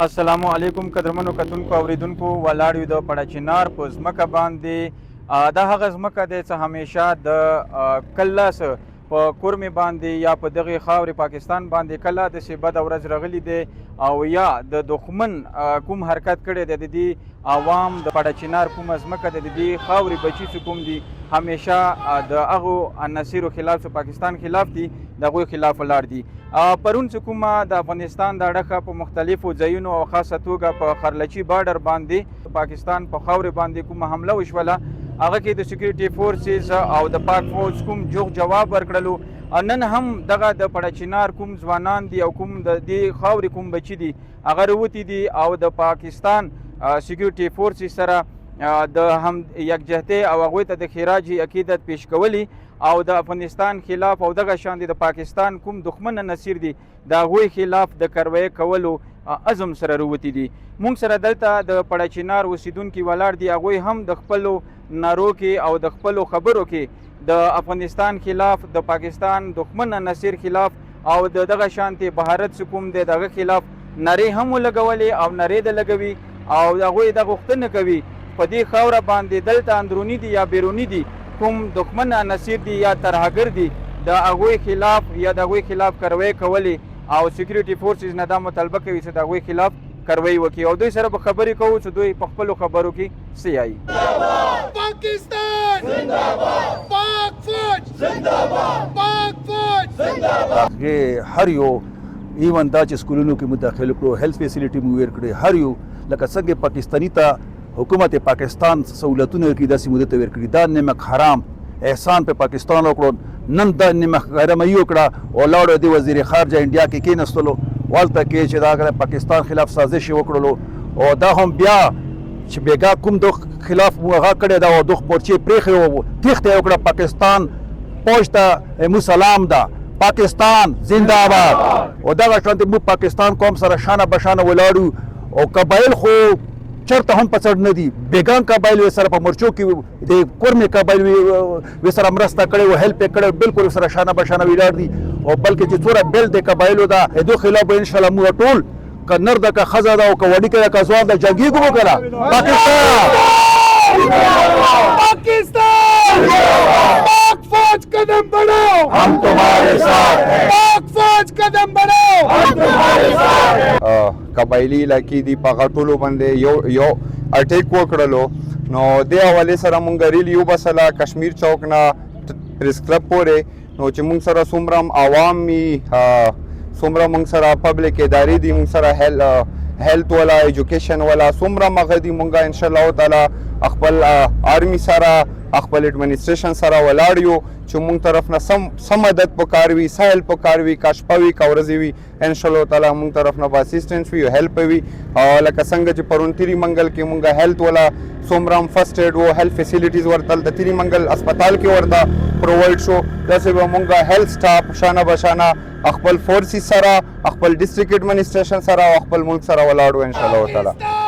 السلام علیکم قدرمنو کتونکو اوریدونکو ولاړ یو د پړچینار په ځمکه باندې دا هغه ځمکه دی چې همیشه د کلاس په کورمې باندې یا په دغې خاورې پاکستان باندې کله داسې بده ورځ راغلی دی او یا د دښمن کوم حرکت کړی دی د دې عوام د پړچینار کومه ځمکه دی د دې خاورې بچي چې کوم دي همیشه د هغو عناصرو خلاف چې پاکستان خلاف دي د هغوی خلاف ولاړ دي. پرون چې کومه د افغانستان د اړخه په مختلفو ځایونو او خاصه توګه په خرلچي بارډر باندې پاکستان په خاورې باندې کومه حمله وشوله هغه کې د سکیورټي فورسز او د پاک فوج کوم جوغ جواب ورکړلو. نن هم دغه د پړچینار کوم ځوانان دي او کوم د دې خاورې کوم بچي دي هغه راوتي دي او د پاکستان سکیورټي فورسز سره د هم یکجهتۍ او هغوی ته د خراج عقیدت پیش کولی او د افغانستان خلاف او دغه شان د پاکستان کوم دښمن نصیر دي د هغوی خلاف د کاروایي کولو عزم سره راوتي دي. موږ سره دلته د پړچینار اوسیدونکي ولاړ دي هغوی هم د خپلو نارو کې او د خپلو خبرو کې د افغانستان خلاف د پاکستان دښمن نصیر خلاف او دغه شانتي بهارت چې کوم دی دغه خلاف نارې هم ولګولې او نارې د لګوي او هغوی د غوښتنه کوي په دې خاوره باندې دلته اندروني دي یا بیروني دي کوم دښمن عناصر دي یا ترهګر دي د هغوی خلاف یا د هغوی خلاف کاروایي کولی او سکیورټي فورسز نه دا مطالبه کوي چې د هغوی خلاف کاروایي وکړي او دوی سره به خبرې کوو چې دوی په خپلو خبرو کې څه وایي. پاکستان زنده‌باد، پاک فوج زنده‌باد، پاک فوج زنده‌باد. هر یو ایون دا چې سکولونو کې مداخله کړو هیلث فیسیلیټي مو ویر کړې هر یو لکه څنګه پاکستاني ته حکومت پاکستان سہولتونه کې داسې موده ته ورکړي دا نمک حرام احسان په پاکستان وکړو نن دا نمک حرامي وکړه او لاړو دی وزیر خارجه انډیا کې کېنستلو والته کې چې دا پاکستان خلاف سازش وکړلو او دا هم بیا چې بیګا کوم د خلاف هغه کړی دا او د پورچې پرېښی وو تېښته یې وکړه پاکستان فوج ته مو سلام ده پاکستان زنده آباد او دغه شانتې موږ پاکستان قوم سره شانه بشانه ولاړو او قبایل خو چرته هم پڅړ نه دي بیګان قبایل سره په مرچو کې د کورمې قبایل سره مرسته کړې او هیلپ یې کړې بالکل سره شانه بشانه ولاړ دي او بلکې چې څوره بیل د قبایلو دا دو خلاف به ان شاء الله موږ ټول که نر ده که ښځه ده او که وړي که که ځوان ده جنګېږو به که نه پاکستان پاک فوج قدم بڑھاؤ ہم تمہارے ساتھ ہیں پاک فوج قدم بڑھاؤ ہم تمہارے ساتھ ہیں. قبایلی علاقې دي په غټولو باندې یو اټیک وکړلو نو دې حوالې سره مونږ ریل یو بسله کشمیر چوک نه پریس کلب پورې نو چې مونږ سره څومره عوام وي څومره مونږ سره پبلک ادارې دي مونږ سره هیلث والا ایجوکیشن والا څومره مغه دي مونږ ان شاء الله تعالی خپل آرمی سره خپل ایڈمنسټریشن سره ولاړ یو چې مونږ طرف نه سم مدد پکار وي څه هیلپ پکار وي کا شپه وي کا ورځې وي ان شاء الله تعالی مونږ طرف نه به اسسټنس وي هیلپ وي او لکه څنګه چې پرون تیری منګل کې مونږ هیلث والا څومره هم فرست ایډ وو هیلث فیسیلیټیز ورته د تیری منګل اسپیټال کې ورته پرووایډ شو داسې به مونږ هیلث سټاف شانه بشانه خپل فورسز سره خپل ډسټریکټ ایڈمنسټریشن سره او خپل ملک سره ولاړو ان شاء الله تعالی.